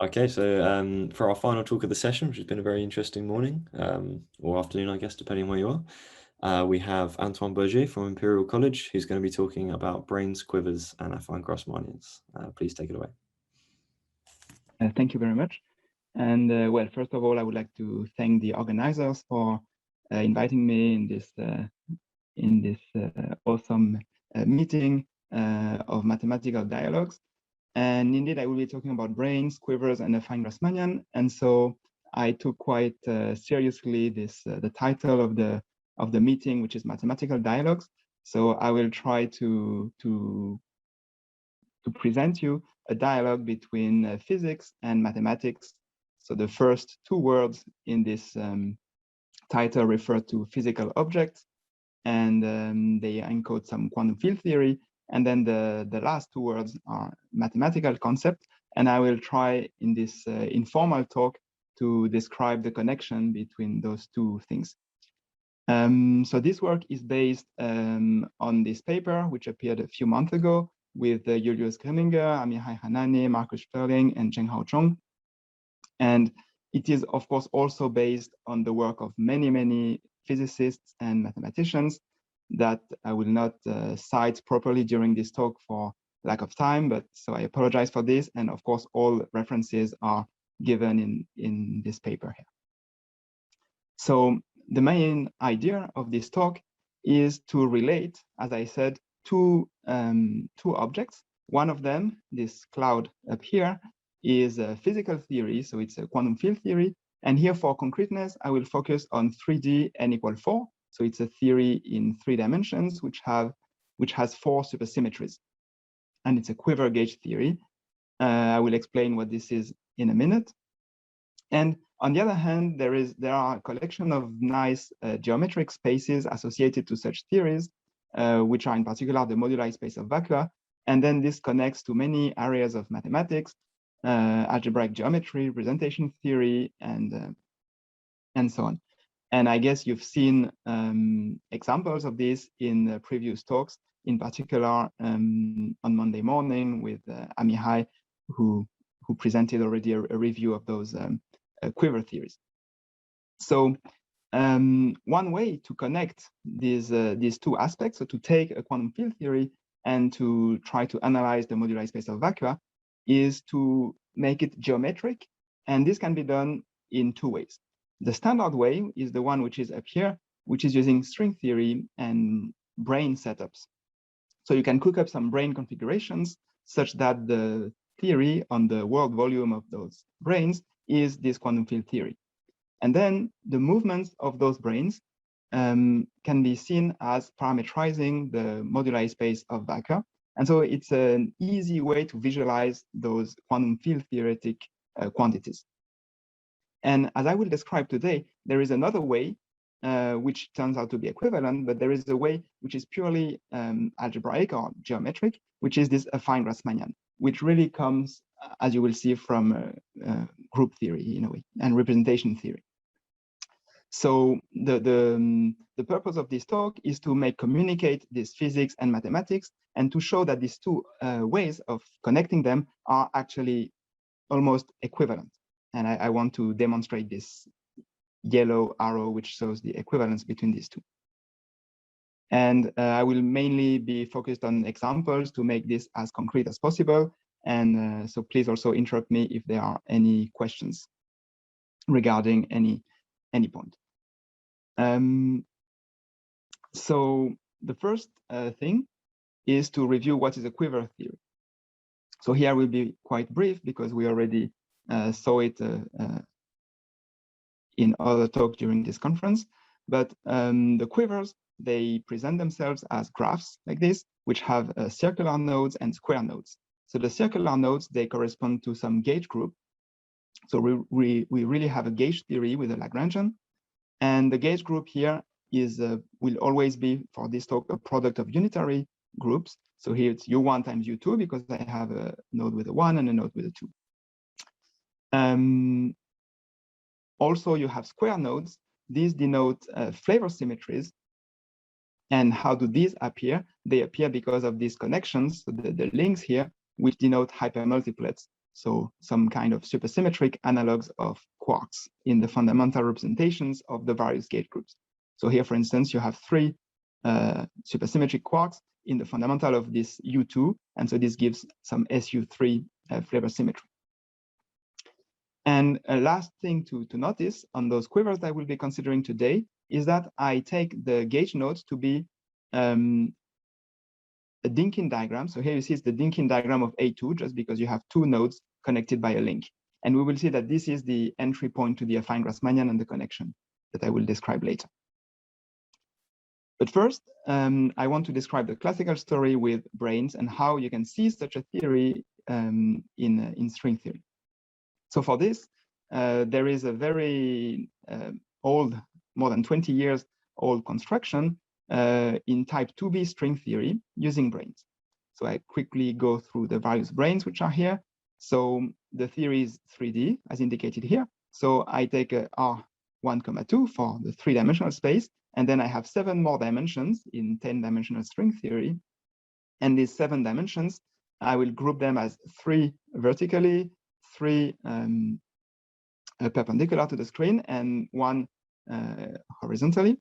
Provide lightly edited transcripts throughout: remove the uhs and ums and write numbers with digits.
Okay, so for our final talk of the session, which has been a very interesting morning or afternoon, I guess, depending where you are, we have Antoine Bourget from Imperial College, who's going to be talking about Branes, Quivers, and Affine Grassmannians. Please take it away. Thank you very much. And well, first of all, I would like to thank the organizers for inviting me in this awesome meeting of mathematical dialogues. And indeed, I will be talking about Branes, Quivers, and Affine Grassmannian. And so I took quite seriously the title of the meeting, which is Mathematical Dialogues. So I will try to present you a dialogue between physics and mathematics. So the first two words in this title refer to physical objects, and they encode some quantum field theory. And then the last two words are mathematical concept. And I will try in this informal talk to describe the connection between those two things. So this work is based on this paper, which appeared a few months ago with Julius Grimminger, Amihai Hanani, Markus Sperling, and Zhenghao Zhong. And it is, of course, also based on the work of many, many physicists and mathematicians that I will not cite properly during this talk for lack of time, but so I apologize for this. And of course, all references are given in this paper here. So the main idea of this talk is to relate, as I said, two objects. One of them, this cloud up here, is a physical theory, so it's a quantum field theory. And here for concreteness, I will focus on 3D n equal 4. So it's a theory in 3 dimensions, which has 4 supersymmetries. And it's a quiver gauge theory. I will explain what this is in a minute. And on the other hand, there are a collection of nice geometric spaces associated to such theories, which are in particular the moduli space of vacua. And then this connects to many areas of mathematics, algebraic geometry, representation theory, and so on. And I guess you've seen examples of this in previous talks, in particular on Monday morning with Amihai, who presented already a review of those quiver theories. So one way to connect these two aspects, so to take a quantum field theory and to try to analyze the moduli space of vacua, is to make it geometric. And this can be done in 2 ways. The standard way is the one which is up here, which is using string theory and brane setups. So you can cook up some brane configurations such that the theory on the world volume of those branes is this quantum field theory. And then the movements of those branes can be seen as parametrizing the moduli space of vacua. And so it's an easy way to visualize those quantum field theoretic quantities. And as I will describe today, there is another way, which turns out to be equivalent, but there is a way which is purely algebraic or geometric, which is this affine Grassmannian, which really comes, as you will see, from group theory in a way, and representation theory. So the purpose of this talk is to communicate this physics and mathematics, and to show that these two ways of connecting them are actually almost equivalent. And I want to demonstrate this yellow arrow, which shows the equivalence between these two. And I will mainly be focused on examples to make this as concrete as possible. And so please also interrupt me if there are any questions regarding any point. So the first thing is to review what is a quiver theory. So here I will be quite brief because we already saw it in other talks during this conference. But the quivers, they present themselves as graphs like this, which have circular nodes and square nodes. So the circular nodes, they correspond to some gauge group. So we really have a gauge theory with a Lagrangian. And the gauge group here is will always be, for this talk, a product of unitary groups. So here it's U1 times U2 because I have a node with a 1 and a node with a 2. Also, you have square nodes. These denote flavor symmetries. And how do these appear? They appear because of these connections, so the links here, which denote hypermultiplets. so some kind of supersymmetric analogs of quarks in the fundamental representations of the various gate groups. So here, for instance, you have three supersymmetric quarks in the fundamental of this U2, and so this gives some SU3 flavor symmetry. And a last thing to notice on those quivers that we'll be considering today is that I take the gauge nodes to be a Dynkin diagram. So here you see it's the Dynkin diagram of A2, just because you have two nodes connected by a link. And we will see that this is the entry point to the affine Grassmannian and the connection that I will describe later. But first, I want to describe the classical story with Branes and how you can see such a theory in string theory. So for this, there is a very old, more than 20 years old construction in type 2B string theory using Branes. So I quickly go through the various Branes which are here. So the theory is 3D as indicated here. So I take a R1, 2 for the 3-dimensional space, and then I have 7 more dimensions in 10-dimensional string theory. And these 7 dimensions, I will group them as 3 vertically, 3 perpendicular to the screen, and 1 horizontally.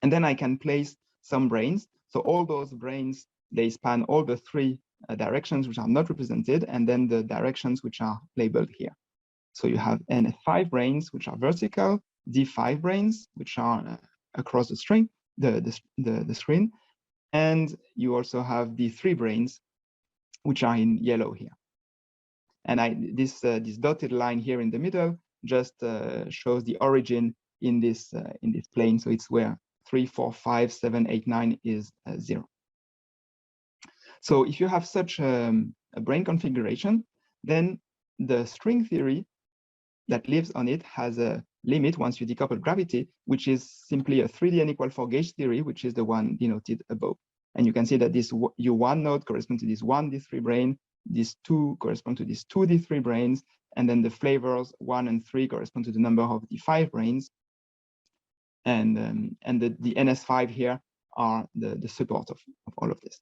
And then I can place some Branes. So all those Branes, they span all the 3 directions which are not represented, and then the directions which are labeled here. So you have NF5 Branes which are vertical, D5 Branes which are across the string, the screen, and you also have D3 Branes which are in yellow here. And this dotted line here in the middle just shows the origin in this plane. So it's where 3, 4, 5, 7, 8, 9 is 0. So if you have such a brane configuration, then the string theory that lives on it has a limit once you decouple gravity, which is simply a 3D n equal 4 gauge theory, which is the one denoted above. And you can see that this U1 node corresponds to this 1 D3 brane, these 2 correspond to these 2 D3 branes, and then the flavors 1 and 3 correspond to the number of D5 branes. And the NS5 here are the support of all of this.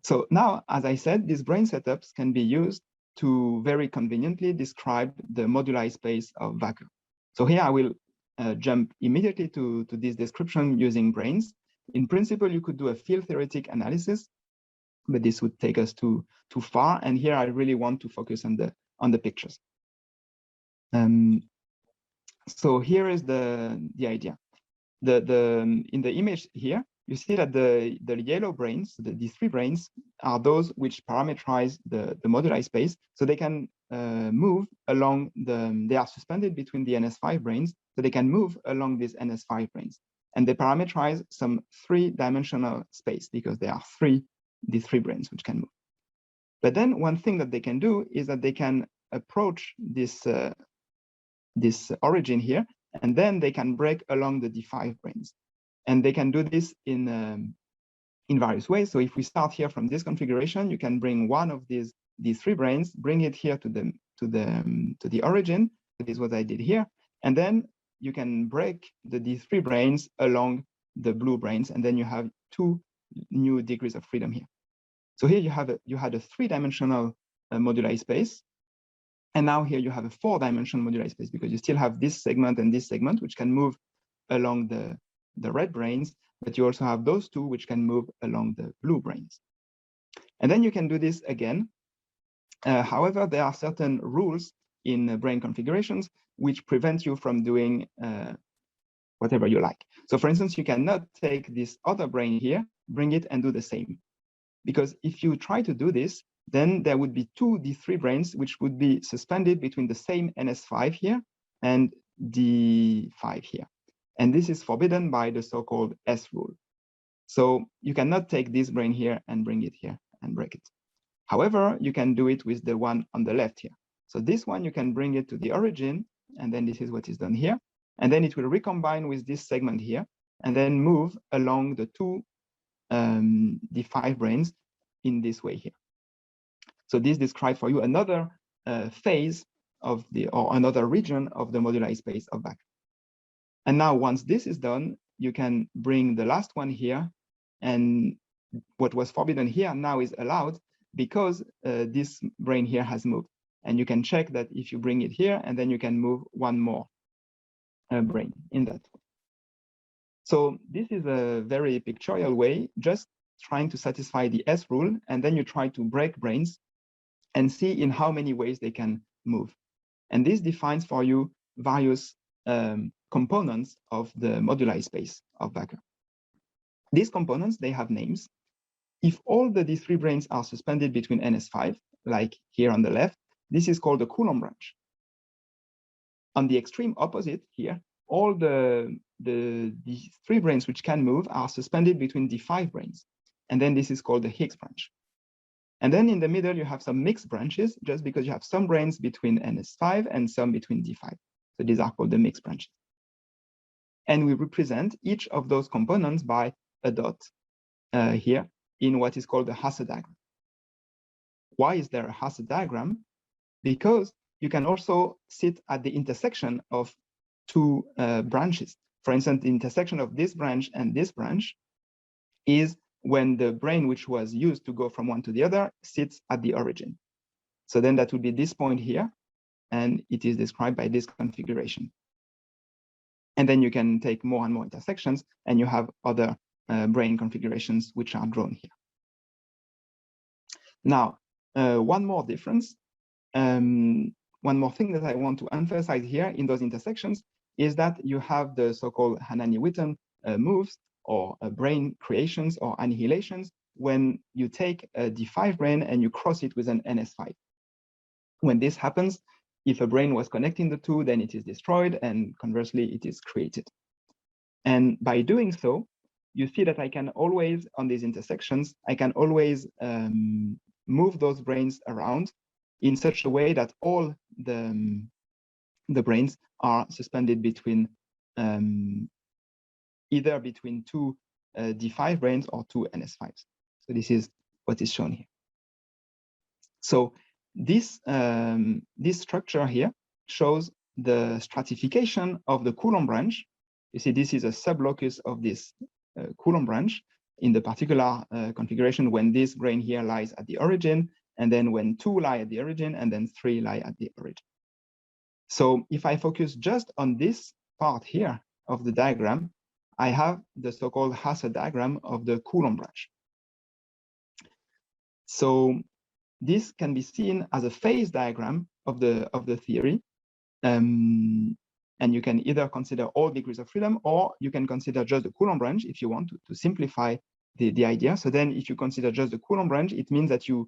So now, as I said, these brane setups can be used to very conveniently describe the moduli space of vacuum. So here I will jump immediately to this description using Branes. In principle, you could do a field theoretic analysis, but this would take us too far. And here I really want to focus on the pictures. So here is the idea. In the image here, you see that the yellow branes, the D3 branes, are those which parameterize the moduli space, so they can move along they are suspended between the NS5 branes, so they can move along these NS5 branes. And they parameterize some 3-dimensional space because there are 3 D3 branes which can move. But then one thing that they can do is that they can approach this origin here, and then they can break along the D5 branes. And they can do this in various ways. So if we start here from this configuration, you can bring one of these D3 branes, bring it here to the origin. That is what I did here. And then you can break the D3 branes along the blue branes, and then you have 2 new degrees of freedom here. So here you had a 3-dimensional moduli space. And now here you have a 4-dimensional moduli space because you still have this segment and this segment, which can move along the red branes, but you also have those 2 which can move along the blue branes. And then you can do this again. However, there are certain rules in brane configurations which prevent you from doing whatever you like. So for instance, you cannot take this other brane here, bring it and do the same. Because if you try to do this, then there would be 2 D3 branes which would be suspended between the same NS5 here and D5 here. And this is forbidden by the so-called S rule. So you cannot take this brane here and bring it here and break it. However, you can do it with the one on the left here. So this one, you can bring it to the origin, and then this is what is done here. And then it will recombine with this segment here, and then move along the 2 D5 branes in this way here. So this describes for you another phase of or another region of the moduli space of vacuum. And now once this is done, you can bring the last one here, and what was forbidden here now is allowed, because this brain here has moved. And you can check that if you bring it here, and then you can move one more brain in that way. So this is a very pictorial way, just trying to satisfy the S rule, and then you try to break brains and see in how many ways they can move. And this defines for you various components of the moduli space of Bakker. These components, they have names. If all the D3 branes are suspended between NS5, like here on the left, this is called the Coulomb branch. On the extreme opposite here, all the D3 branes which can move are suspended between D5 branes. And then this is called the Higgs branch. And then in the middle, you have some mixed branches, just because you have some branes between NS5 and some between D5. So these are called the mixed branches. And we represent each of those components by a dot here in what is called the Hasse diagram. Why is there a Hasse diagram? Because you can also sit at the intersection of two branches. For instance, the intersection of this branch and this branch is when the brane which was used to go from one to the other sits at the origin. So then that would be this point here, and it is described by this configuration. And then you can take more and more intersections, and you have other brane configurations which are drawn here. Now, one more difference, one more thing that I want to emphasize here in those intersections is that you have the so-called Hanani-Witten moves, or brane creations or annihilations, when you take a D5 brane and you cross it with an NS5. When this happens, if a brane was connecting the two, then it is destroyed, and conversely, it is created. And by doing so, you see that I can always, on these intersections, I can always move those branes around in such a way that all the branes are suspended between either between two D5 branes or two NS5s. So this is what is shown here. So this structure here shows the stratification of the Coulomb branch. You see, this is a sublocus of this Coulomb branch in the particular configuration when this brane here lies at the origin, and then when two lie at the origin, and then three lie at the origin. So if I focus just on this part here of the diagram, I have the so-called Hasse diagram of the Coulomb branch. So this can be seen as a phase diagram of the theory. And you can either consider all degrees of freedom, or you can consider just the Coulomb branch if you want to simplify the idea. So then if you consider just the Coulomb branch, it means that you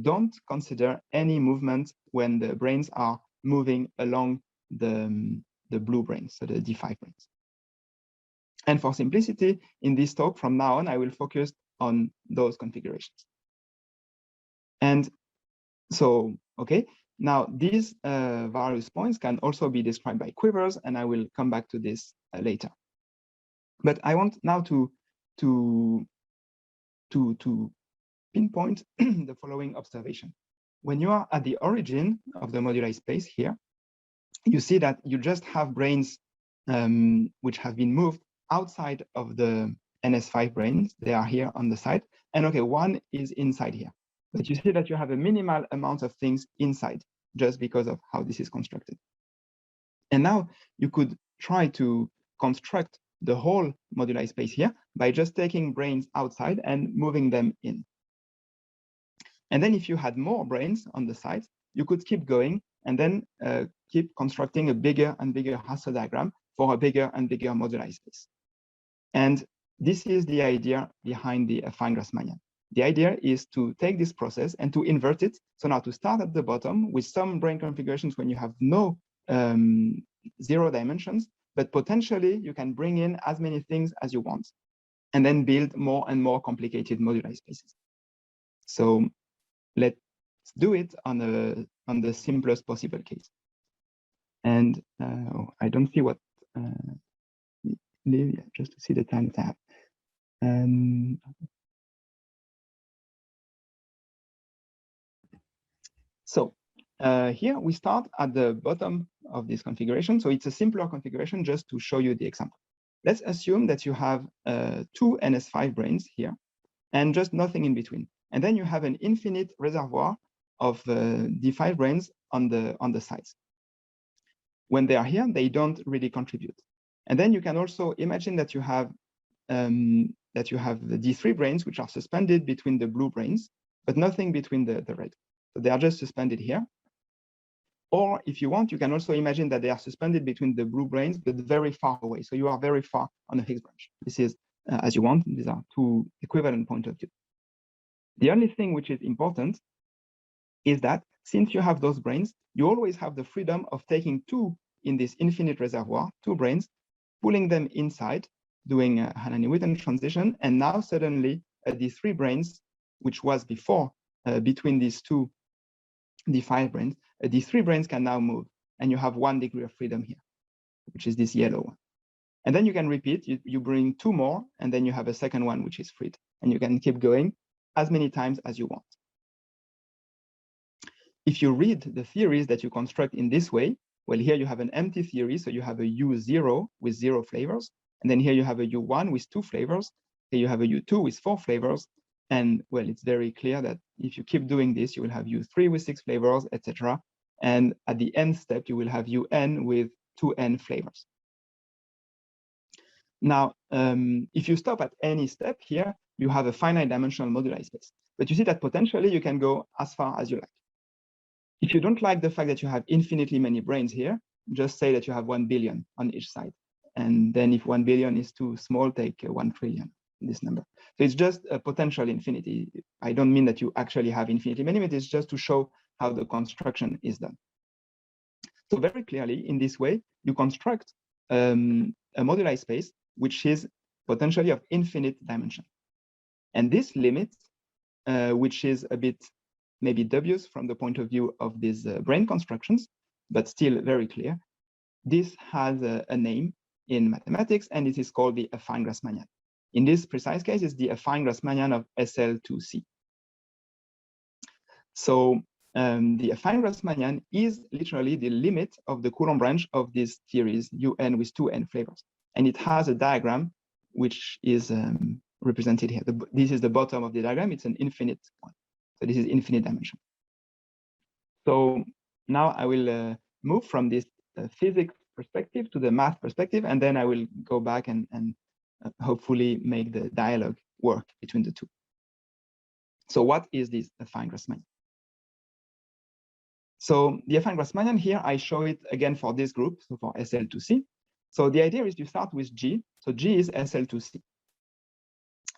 don't consider any movement when the branes are moving along the blue branes, so the D5 branes. And for simplicity, in this talk from now on, I will focus on those configurations. And so, okay, now these various points can also be described by Quivers, and I will come back to this later. But I want now to pinpoint the following observation. When you are at the origin of the moduli space here, you see that you just have branes which have been moved outside of the NS5 branes. They are here on the side. And okay, one is inside here. But you see that you have a minimal amount of things inside, just because of how this is constructed. And now you could try to construct the whole moduli space here by just taking branes outside and moving them in. And then if you had more branes on the sides, you could keep going and then keep constructing a bigger and bigger Hasse diagram for a bigger and bigger moduli space. And this is the idea behind the affine Grassmannian. The idea is to take this process and to invert it. So now to start at the bottom with some brane configurations when you have no 0 dimensions, but potentially you can bring in as many things as you want, and then build more and more complicated moduli spaces. So let's do it on the simplest possible case. And I don't see what, just to see the time that I have. So here we start at the bottom of this configuration. So it's a simpler configuration just to show you the example. Let's assume that you have two NS5 branes here and just nothing in between. and then you have an infinite reservoir of D5 branes on the sides. When they are here, they don't really contribute. And then you can also imagine that you have the D3 branes, which are suspended between the blue branes, but nothing between the red. So they are just suspended here. Or if you want, you can also imagine that they are suspended between the blue branes, but very far away. So you are very far on the Higgs branch. This is as you want. These are two equivalent points of view. The only thing which is important is that since you have those branes, you always have the freedom of taking two in this infinite reservoir, two branes, pulling them inside, doing a Hanani-Witten transition, and now suddenly these three branes, which was before between these two D5 branes, these three branes can now move, and you have 1 degree of freedom here, which is this yellow one. And then you can repeat, you bring two more, and then you have a second one, which is freed. And you can keep going as many times as you want. If you read the theories that you construct in this way, well, here you have an empty theory, so you have a U0 with 0 flavors, and then here you have a U1 with 2 flavors, here you have a U2 with 4 flavors, and well, it's very clear that if you keep doing this, you will have U3 with 6 flavors, etc. And at the end step, you will have UN with 2N flavors. Now, if you stop at any step here, you have a finite dimensional moduli space. But you see that potentially you can go as far as you like. If you don't like the fact that you have infinitely many branes here, just say that you have 1 billion on each side. And then if 1 billion is too small, take 1 trillion, this number. So it's just a potential infinity. I don't mean that you actually have infinitely many, but it's just to show how the construction is done. So very clearly, in this way, you construct a moduli space, which is potentially of infinite dimension. And this limit, which is a bit maybe dubious from the point of view of these brane constructions, but still very clear, this has a name in mathematics, and it is called the affine Grassmannian. In this precise case, it's the affine Grassmannian of SL2C. So the affine Grassmannian is literally the limit of the Coulomb branch of this theories, UN with 2N flavors. And it has a diagram which is represented here. This is the bottom of the diagram. It's an infinite one. So this is infinite dimension. So now I will move from this physics perspective to the math perspective, and then I will go back and hopefully make the dialogue work between the two. So what is this affine Grassmannian? So the affine Grassmannian here, I show it again for this group, so for SL2C. So the idea is you start with G. So G is SL2C.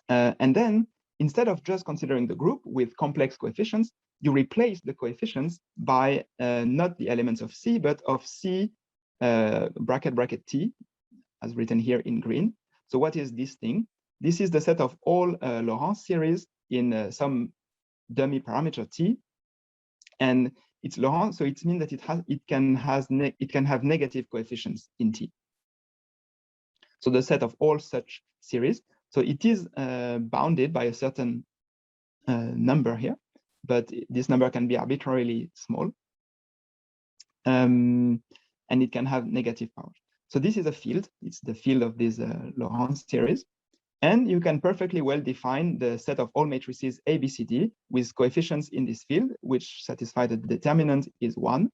And then instead of just considering the group with complex coefficients, you replace the coefficients by not the elements of C, but of C bracket bracket T, as written here in green. So what is this thing? This is the set of all Laurent series in some dummy parameter T. And it's Laurent, so it means that it can have negative coefficients in T. So the set of all such series. So it is bounded by a certain number here, but this number can be arbitrarily small. And it can have negative power. So this is a field. It's the field of this Laurent series. And you can perfectly well define the set of all matrices A, B, C, D with coefficients in this field, which satisfy that the determinant is 1.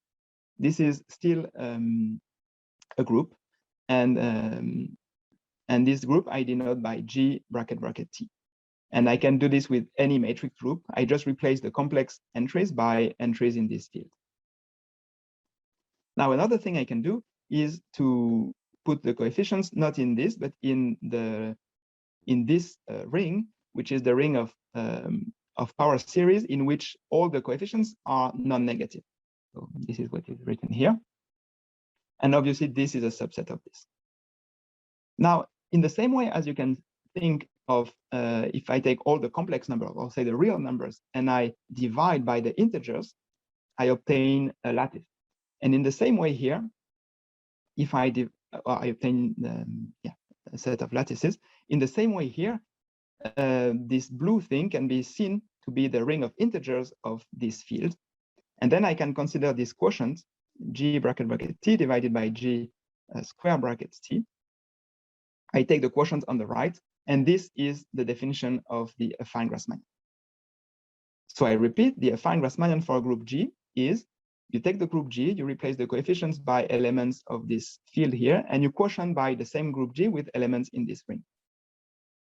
This is still a group. And this group I denote by G bracket bracket T. And I can do this with any matrix group. I just replace the complex entries by entries in this field. Now, another thing I can do is to put the coefficients not in this, but in this ring, which is the ring of power series in which all the coefficients are non-negative. So this is what is written here. And obviously, this is a subset of this. Now, in the same way as you can think of if I take all the complex numbers, or say the real numbers, and I divide by the integers, I obtain a lattice. And in the same way here, if I obtain a set of lattices, in the same way here, this blue thing can be seen to be the ring of integers of this field. And then I can consider this quotient, G bracket bracket T divided by G square brackets T. I take the quotient on the right, and this is the definition of the affine Grassmannian. So I repeat, the affine Grassmannian for group G is you take the group G, you replace the coefficients by elements of this field here, and you quotient by the same group G with elements in this ring.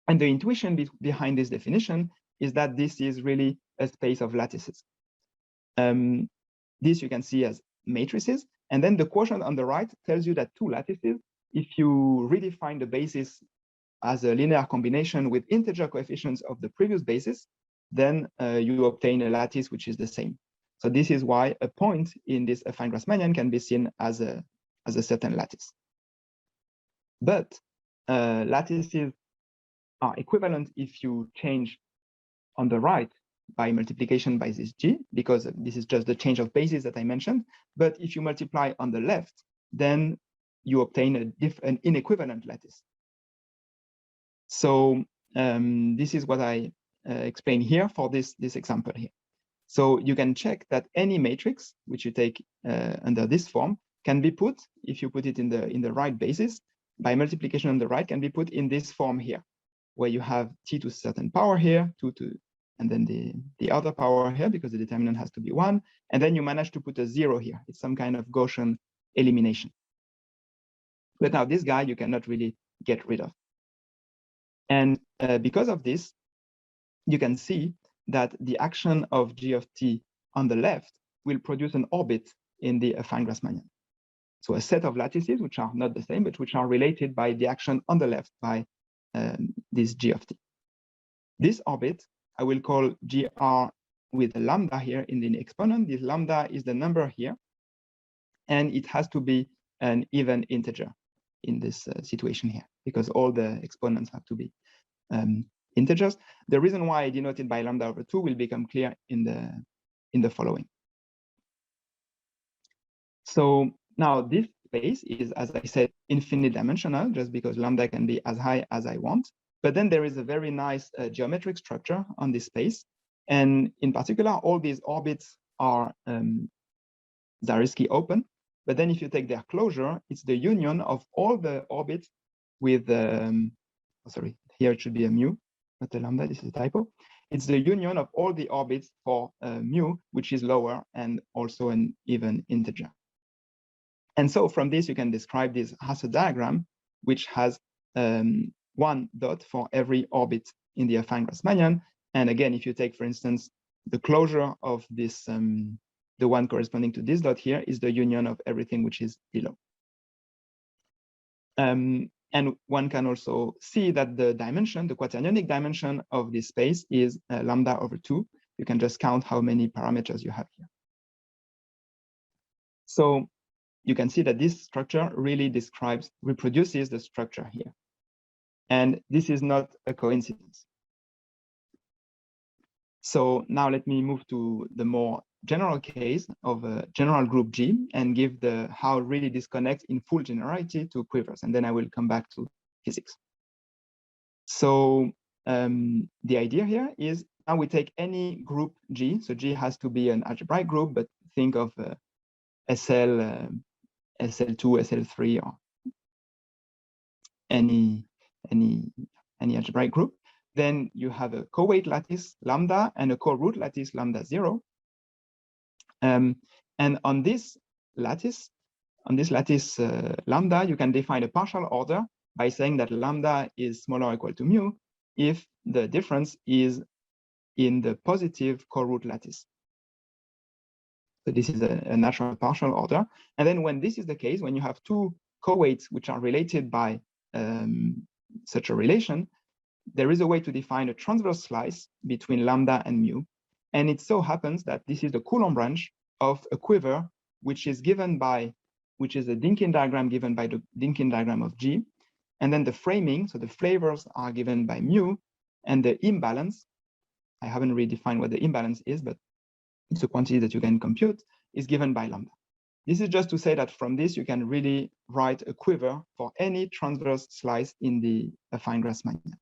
And the intuition behind this definition is that this is really a space of lattices. This you can see as matrices, and then the quotient on the right tells you that two lattices, if you redefine the basis as a linear combination with integer coefficients of the previous basis, then you obtain a lattice which is the same. So this is why a point in this affine Grassmannian can be seen as a certain lattice. But lattices are equivalent if you change on the right by multiplication by this G, because this is just the change of basis that I mentioned. But if you multiply on the left, then you obtain an inequivalent lattice. So this is what I explain here for this example here. So you can check that any matrix which you take under this form can be put, if you put it in the right basis, by multiplication on the right, can be put in this form here, where you have t to a certain power here, and then the other power here, because the determinant has to be 1, and then you manage to put a 0 here. It's some kind of Gaussian elimination. But now this guy you cannot really get rid of. And because of this, you can see that the action of g of t on the left will produce an orbit in the affine Grassmannian. So a set of lattices which are not the same, but which are related by the action on the left by this g of t. This orbit I will call gr with a lambda here in the exponent. This lambda is the number here, and it has to be an even integer in this situation here, because all the exponents have to be integers. The reason why I denote it by lambda over 2 will become clear in the following. So now this space is, as I said, infinite dimensional, just because lambda can be as high as I want. But then there is a very nice geometric structure on this space. And in particular, all these orbits are Zariski open. But then if you take their closure, it's the union of all the orbits with, sorry, here it should be a mu, not a lambda, this is a typo. It's the union of all the orbits for mu, which is lower and also an even integer. And so from this, you can describe this Hasse diagram, which has one dot for every orbit in the affine Grassmannian. And again, if you take, for instance, the closure of this, the one corresponding to this dot here is the union of everything which is below. And one can also see that the dimension, the quaternionic dimension of this space is lambda over 2. You can just count how many parameters you have here. So you can see that this structure really reproduces the structure here. And this is not a coincidence. So now let me move to the more general case of a general group G and give how really this connects in full generality to quivers. And then I will come back to physics. So the idea here is now we take any group G. So G has to be an algebraic group, but think of SL, SL2, SL3, or any algebraic group. Then you have a co-weight lattice lambda and a co-root lattice lambda 0. And on this lattice lambda, you can define a partial order by saying that lambda is smaller or equal to mu if the difference is in the positive co-root lattice. So this is a natural partial order. And then when this is the case, when you have two co-weights which are related by such a relation, there is a way to define a transverse slice between lambda and mu. And it so happens that this is the Coulomb branch of a quiver, which is a Dynkin diagram given by the Dynkin diagram of G. And then the framing, so the flavors are given by mu, and the imbalance, I haven't really defined what the imbalance is, but it's a quantity that you can compute, is given by lambda. This is just to say that from this, you can really write a quiver for any transverse slice in the affine Grassmannian.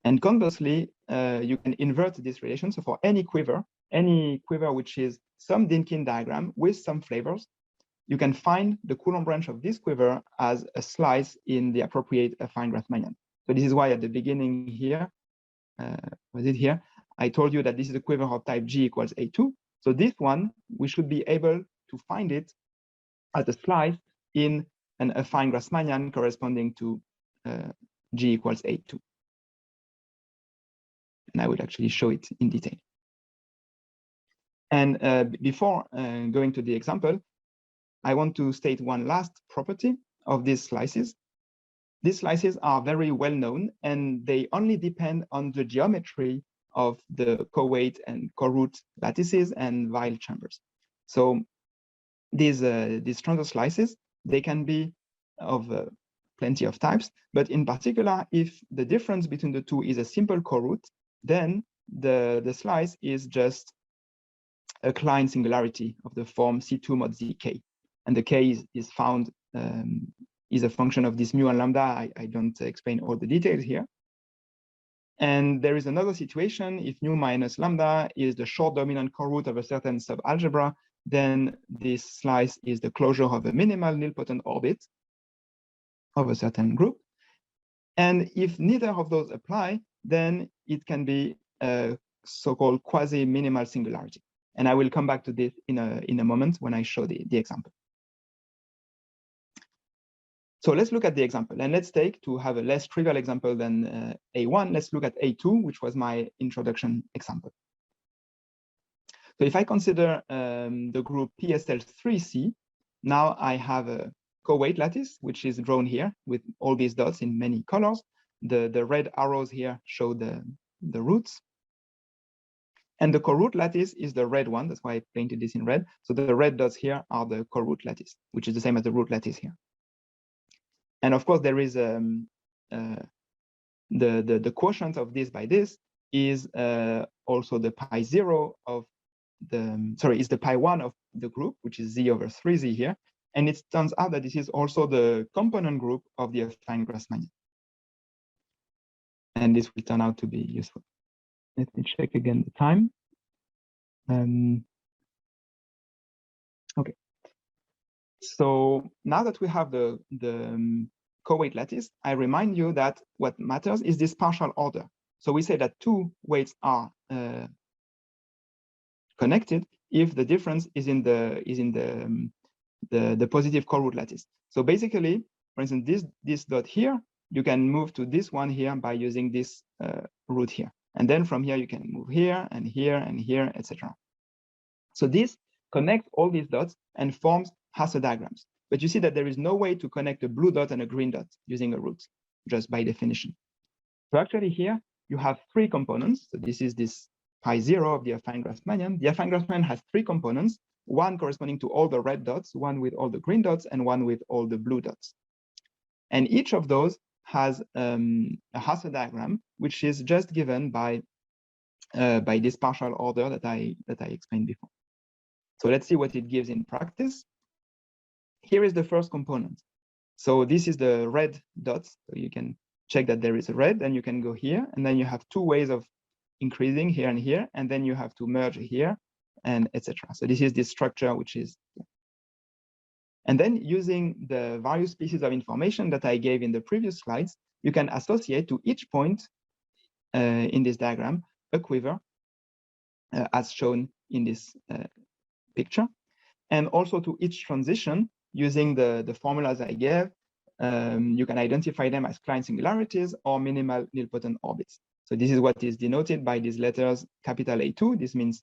And conversely, you can invert this relation. So for any quiver which is some Dynkin diagram with some flavors, you can find the Coulomb branch of this quiver as a slice in the appropriate affine Grassmannian. So this is why at the beginning here, I told you that this is a quiver of type G equals A2. So this one, we should be able to find it as a slice in an affine Grassmannian corresponding to G equals A2. And I will actually show it in detail. And before going to the example, I want to state one last property of these slices. These slices are very well known, and they only depend on the geometry of the co-weight and co-root lattices and Weil chambers. So these transverse slices, they can be of plenty of types, but in particular, if the difference between the two is a simple co-root, then the slice is just a Klein singularity of the form C2 mod zk. And the k is found, is a function of this mu and lambda. I don't explain all the details here. And there is another situation. If mu minus lambda is the short dominant co-root of a certain subalgebra, then this slice is the closure of a minimal nilpotent orbit of a certain group. And if neither of those apply, then it can be a so-called quasi-minimal singularity. And I will come back to this in a moment when I show the example. So let's look at the example, and let's take, to have a less trivial example than A1, let's look at A2, which was my introduction example. So if I consider the group PSL3C, now I have a co-weight lattice, which is drawn here with all these dots in many colors. The red arrows here show the roots. And the co-root lattice is the red one. That's why I painted this in red. So the red dots here are the co-root lattice, which is the same as the root lattice here. And of course, there is the quotient of this by this is also the pi 0 of the, sorry, is the pi 1 of the group, which is z over 3z here. And it turns out that this is also the component group of the affine Grassmannian. And this will turn out to be useful. Let me check again the time. Okay. So now that we have the co-weight lattice, I remind you that what matters is this partial order. So we say that two weights are connected if the difference is in the positive co-root lattice. So basically, for instance, this dot here, you can move to this one here by using this root here. And then from here, you can move here and here and here, etc. So this connects all these dots and forms Hasse diagrams. But you see that there is no way to connect a blue dot and a green dot using a root, just by definition. So actually here, you have three components. So this is this pi 0 of the affine Grassmannian. The affine Grassmannian has three components, one corresponding to all the red dots, one with all the green dots, and one with all the blue dots. And each of those has a Hasse diagram, which is just given by this partial order that I explained before. So let's see what it gives in practice. Here is the first component. So this is the red dots. So you can check that there is a red, and you can go here, and then you have two ways of increasing here and here, and then you have to merge here, and etc. So this is the structure which is here. And then using the various pieces of information that I gave in the previous slides, you can associate to each point in this diagram a quiver, as shown in this picture. And also to each transition, using the formulas I gave, you can identify them as Klein singularities or minimal nilpotent orbits. So this is what is denoted by these letters, capital A2. This means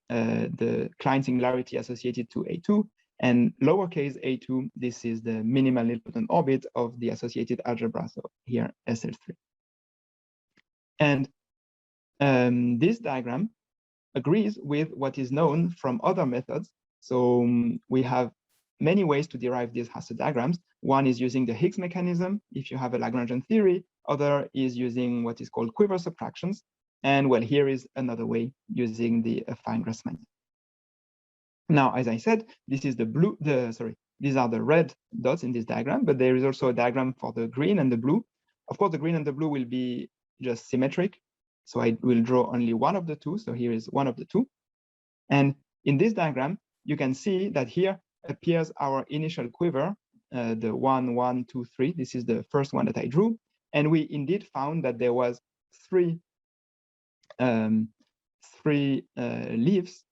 the Klein singularity associated to A2, and lowercase a2, this is the minimal nilpotent orbit of the associated algebra. So here, SL3. And this diagram agrees with what is known from other methods. So we have many ways to derive these Hasse diagrams. One is using the Higgs mechanism, if you have a Lagrangian theory. Other is using what is called quiver subtractions. And well, here is another way using the affine Grassmannian. Now, as I said, this is these are the red dots in this diagram, but there is also a diagram for the green and the blue. Of course, the green and the blue will be just symmetric. So I will draw only one of the two. So here is one of the two. And in this diagram, you can see that here appears our initial quiver, the 1, 1, 2, 3. This is the first one that I drew. And we indeed found that there was three three leaves,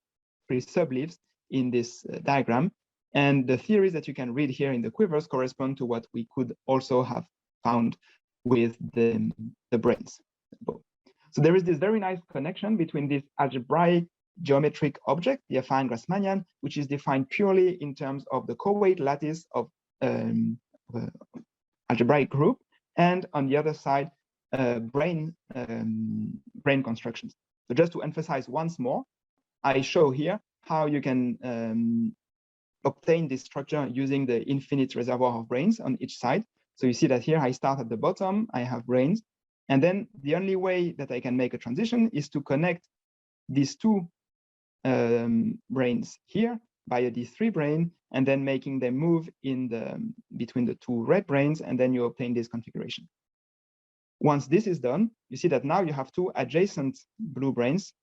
three subleaves in this diagram. And the theories that you can read here in the quivers correspond to what we could also have found with the branes. So there is this very nice connection between this algebraic geometric object, the affine Grassmannian, which is defined purely in terms of the co-weight lattice of algebraic group, and on the other side, brane constructions. So just to emphasize once more, I show here how you can obtain this structure using the infinite reservoir of branes on each side. So you see that here I start at the bottom, I have branes, and then the only way that I can make a transition is to connect these two branes here via these three brane, and then making them move in between the two red branes, and then you obtain this configuration. Once this is done, you see that now you have two adjacent blue branes.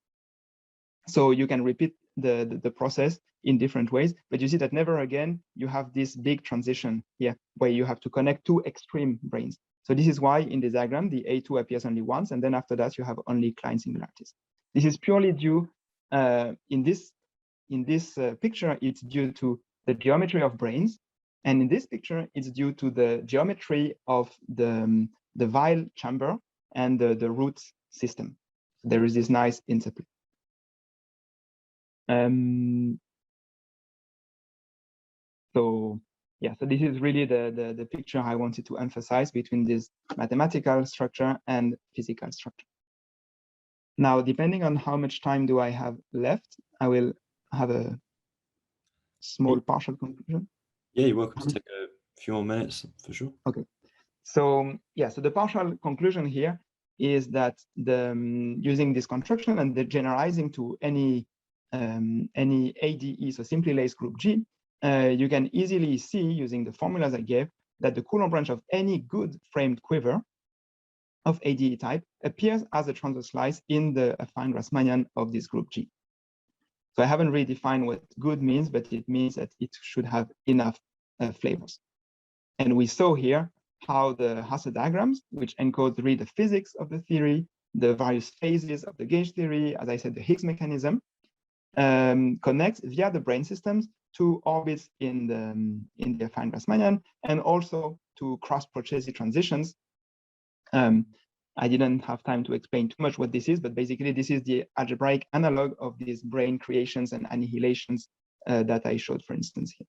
So you can repeat the process in different ways, but you see that never again you have this big transition here where you have to connect two extreme branes. So this is why in the diagram the A2 appears only once, and then after that you have only Klein singularities. This is purely due in this picture, it's due to the geometry of branes, and in this picture it's due to the geometry of the Weil chamber and the root system. There is this nice interplay. So yeah, so this is really the picture I wanted to emphasize between this mathematical structure and physical structure. Now, depending on how much time do I have left, I will have a small partial conclusion. Yeah, you're welcome to take a few more minutes for sure. Okay. So yeah, so the partial conclusion here is that using this construction and the generalizing to any ADE, so simply laced group G, you can easily see using the formulas I gave that the Coulomb branch of any good framed quiver of ADE type appears as a transverse slice in the affine Grassmannian of this group G. So I haven't really defined what good means, but it means that it should have enough flavors. And we saw here how the Hasse diagrams, which encode really the physics of the theory, the various phases of the gauge theory, as I said, the Higgs mechanism, connects via the brane systems to orbits in the affine Grassmannian, and also to cross-Procesi transitions. I didn't have time to explain too much what this is, but basically this is the algebraic analog of these brane creations and annihilations that I showed, for instance, here.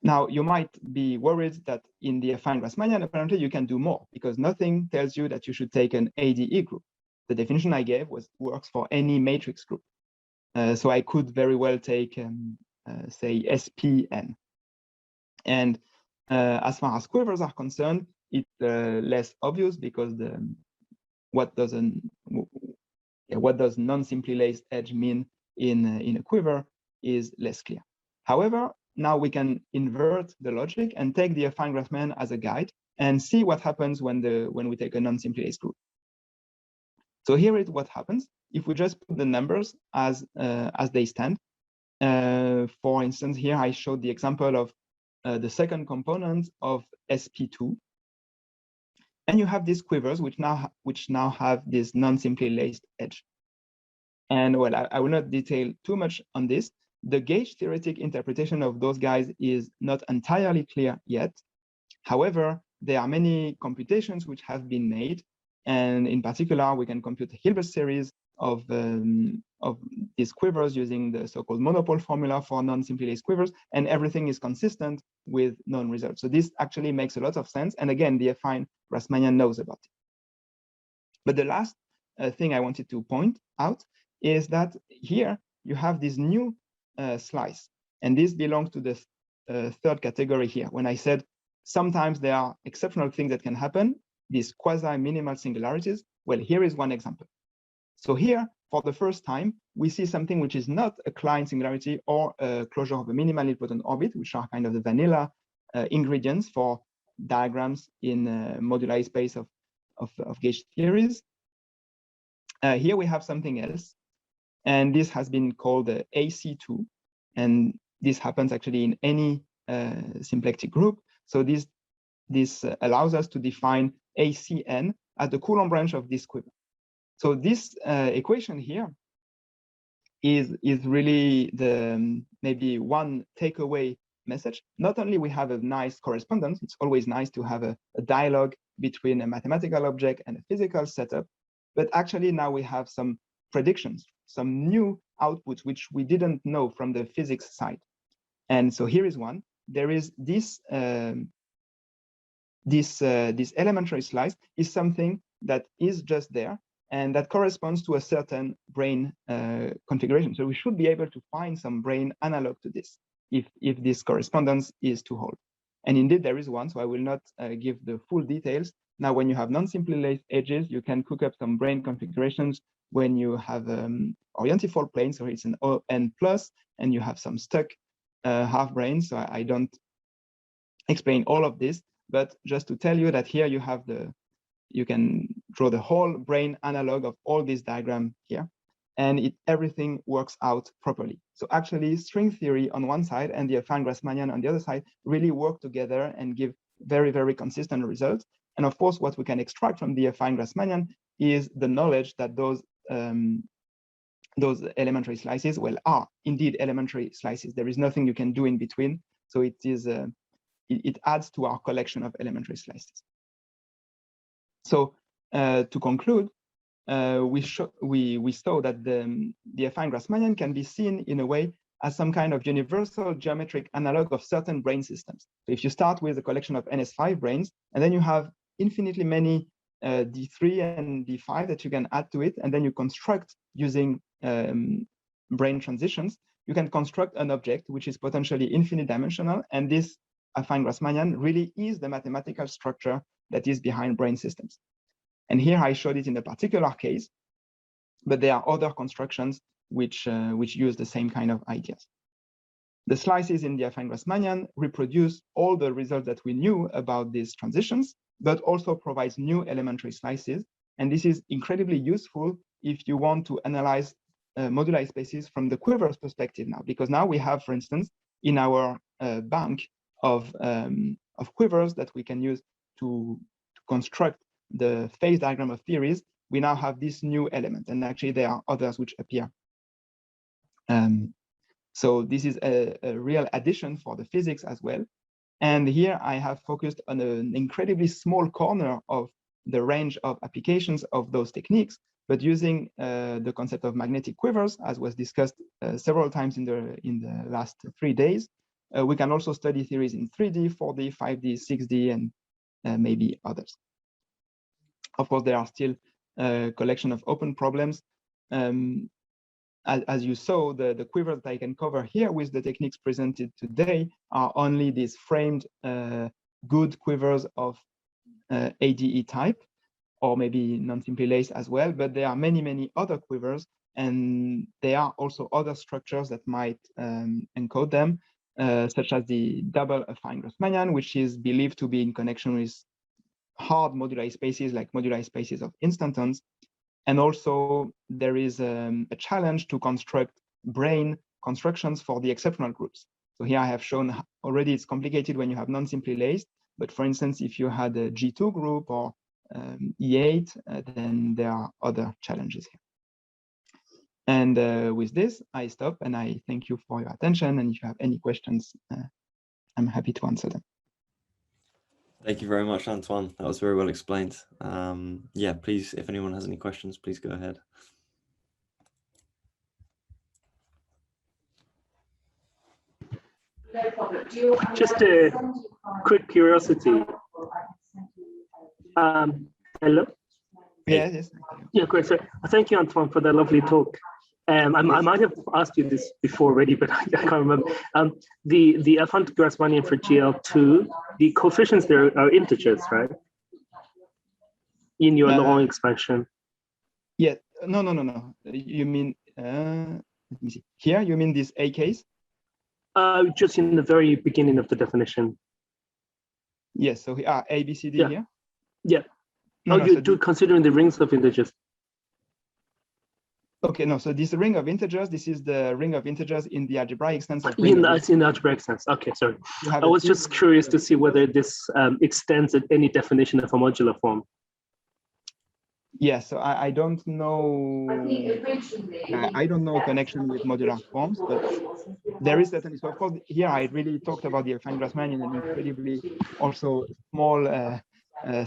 Now, you might be worried that in the affine Grassmannian, apparently you can do more, because nothing tells you that you should take an ADE group. The definition I gave works for any matrix group. So I could very well take, say, SPN. And as far as quivers are concerned, it's less obvious because what does non-simply laced edge mean in a quiver is less clear. However, now we can invert the logic and take the affine Grassmannian as a guide and see what happens when we take a non-simply laced group. So here is what happens if we just put the numbers as they stand. For instance, here I showed the example of the second component of SP2. And you have these quivers, which now have this non-simply laced edge. And well, I will not detail too much on this. The gauge theoretic interpretation of those guys is not entirely clear yet. However, there are many computations which have been made. And in particular, we can compute the Hilbert series of these quivers using the so-called monopole formula for non-simply laced quivers, and everything is consistent with known results. So this actually makes a lot of sense. And again, the affine Grassmannian knows about it. But the last thing I wanted to point out is that here you have this new slice, and this belongs to the third category here. When I said sometimes there are exceptional things that can happen, these quasi-minimal singularities, well, here is one example. So here, for the first time, we see something which is not a Klein singularity or a closure of a minimally nilpotent orbit, which are kind of the vanilla ingredients for diagrams in moduli space of gauge theories. Here we have something else, and this has been called the AC2, and this happens actually in any symplectic group. So this allows us to define ACN as the Coulomb branch of this quiver. So this equation here is really the maybe one takeaway message. Not only we have a nice correspondence, it's always nice to have a dialogue between a mathematical object and a physical setup, but actually now we have some predictions, some new outputs which we didn't know from the physics side. And so here is one. There is this this elementary slice is something that is just there and that corresponds to a certain brane configuration. So we should be able to find some brane analog to this if this correspondence is to hold. And indeed there is one, so I will not give the full details. Now, when you have non-simply laced edges, you can cook up some brane configurations when you have orientifold plane, so it's an ON plus, and you have some stuck half brane. So I don't explain all of this, but just to tell you that here you have you can draw the whole brane analog of all this diagram here, and everything works out properly. So actually string theory on one side and the affine Grassmannian on the other side really work together and give very, very consistent results. And of course, what we can extract from the affine Grassmannian is the knowledge that those elementary slices, well, are indeed elementary slices. There is nothing you can do in between. So it is it adds to our collection of elementary slices. So to conclude, we saw that the affine Grassmannian can be seen in a way as some kind of universal geometric analog of certain brane systems. So if you start with a collection of NS5 branes, and then you have infinitely many D3 and D5 that you can add to it, and then you construct using brane transitions, you can construct an object which is potentially infinite dimensional, and this affine Grassmannian really is the mathematical structure that is behind brane systems. And here I showed it in a particular case, but there are other constructions which use the same kind of ideas. The slices in the affine Grassmannian reproduce all the results that we knew about these transitions, but also provides new elementary slices. And this is incredibly useful if you want to analyze moduli spaces from the Quivers perspective now, because now we have, for instance, in our bank of Quivers that we can use to construct the phase diagram of theories, we now have this new element, and actually there are others which appear. So this is a real addition for the physics as well. And here I have focused on an incredibly small corner of the range of applications of those techniques, but using the concept of magnetic quivers, as was discussed several times in the last 3 days. We can also study theories in 3D, 4D, 5D, 6D, and maybe others. Of course, there are still a collection of open problems. As you saw, the quivers that I can cover here with the techniques presented today are only these framed good quivers of ADE type, or maybe non-simply laced as well, but there are many, many other quivers, and there are also other structures that might encode them, such as the double affine Grassmannian, which is believed to be in connection with hard moduli spaces like moduli spaces of instantons. And also there is a challenge to construct brane constructions for the exceptional groups. So here I have shown already it's complicated when you have non-simply laced, but for instance, if you had a G2 group or E8, then there are other challenges here. And with this, I stop and I thank you for your attention. And if you have any questions, I'm happy to answer them. Thank you very much, Antoine. That was very well explained. Yeah, please, if anyone has any questions, please go ahead. Just a quick curiosity. Hello? Yes. Yeah, great. So thank you, Antoine, for that lovely talk. I might have asked you this before already, but I can't remember. The affine Grassmannian for GL2, the coefficients there are integers, right? In your long expansion. Yeah, no. You mean, let me see. Here, you mean this A case? Just in the very beginning of the definition. Yes, so A, B, C, D here? Yeah. You do considering the rings of integers. Okay, no, so this ring of integers, this is the ring of integers in the algebraic sense of in the algebraic sense. Okay, sorry. I was just curious to see whether this extends at any definition of a modular form. Yes, so I don't know. I don't know connection with modular forms, but there is certainly. So of course, here I really talked about the affine Grassmannian in an incredibly also small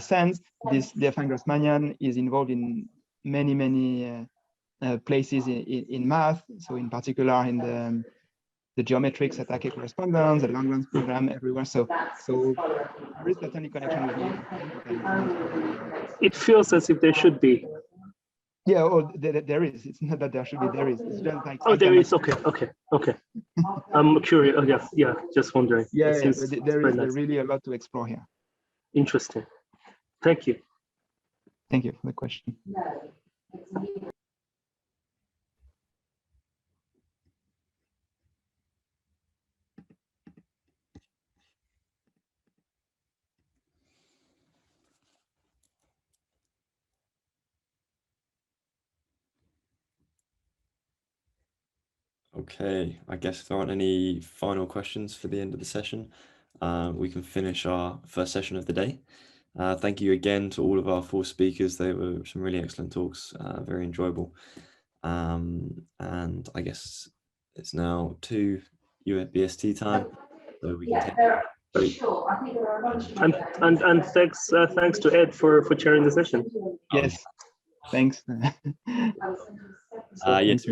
sense. The affine Grassmannian is involved in many places in math. So in particular in the geometrics attack correspondence, the Lagrange program everywhere. So there is certainly connection with modular forms, but I don't. It feels as if there should be. Yeah, oh, there is. It's not that there should be. There is. It's just like. Oh, there is. Okay. I'm curious. Oh, yeah. Just wondering. Yeah, there is really a lot to explore here. Interesting. Thank you. Thank you for the question. Okay, I guess if there aren't any final questions for the end of the session, we can finish our first session of the day. Thank you again to all of our 4 speakers. They were some really excellent talks, very enjoyable. And I guess it's now 2 BST time, so we can take a break. And thanks to Ed for chairing the session. Yes, thanks. Yes,